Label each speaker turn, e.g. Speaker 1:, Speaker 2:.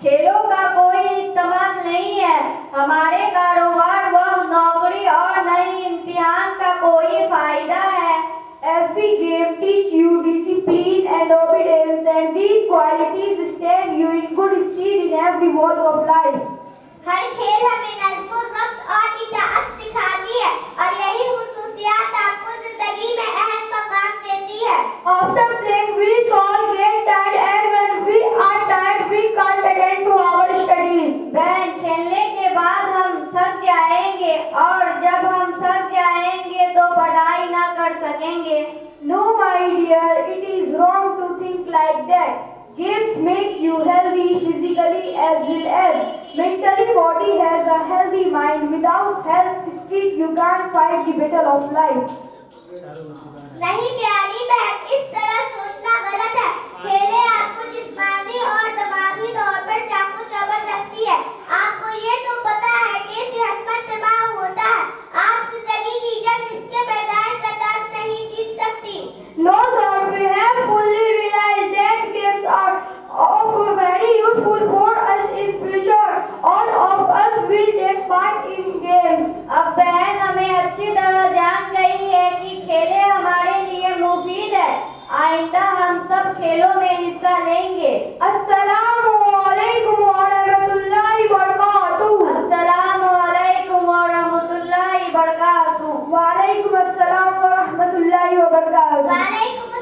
Speaker 1: खेलों का कोई इस्तेमाल नहीं है। हमारे कारोबार व नौकरी और नई इम्तिहान का कोई फायदा है।
Speaker 2: Every game teach you discipline and obedience, and these qualities stand you in good stead in every walk of life.
Speaker 3: हर खेल हमें नज़्म ज़ब्त और इताअत सिखाती है और यही खुसूसियात आपको जिंदगी में अहम मकाम देती है।
Speaker 2: After playing, we all get tired, and when we are tired, we can't attend to our studies.
Speaker 1: बहन, खेलने के बाद हम थक जाएंगे और जब हम थक जाएंगे तो पढ़ाई ना कर सकेंगे।
Speaker 2: No, my dear, it is wrong to think like that. Games make you healthy physically as well as mentally. Body has a healthy mind. Without health spirit, you can't fight the battle of life.
Speaker 3: नहीं प्यारी बहन, इस तरह सोचना गलत है। खेलें आपको जिस्मानी और दिमागी तौर पर चाकू चबल रखती है। आपको ये तो पता है कि सेहतमंद दिमाग होता है। आप जिंदगी की जंग इसके मैदान कतार नहीं जीत सकती।
Speaker 2: No, sir, we have fully realized that games are of very useful for us in future. All of us will take part in games.
Speaker 1: अब बहन हमें अच्छी तरह जान गई है कि खेलें हमारे लिए मुफीद है। आइंदा हम सब खेलों में हिस्सा लेंगे।
Speaker 2: Assalamualaikum warahmatullahi wabarakatuh.
Speaker 1: अस्सलामुअलैकुम वरहमतुल्लाहि वबरकातुहू।
Speaker 2: Waalaikum assalam warahmatullahi wabarakatuh.
Speaker 3: वालेकुम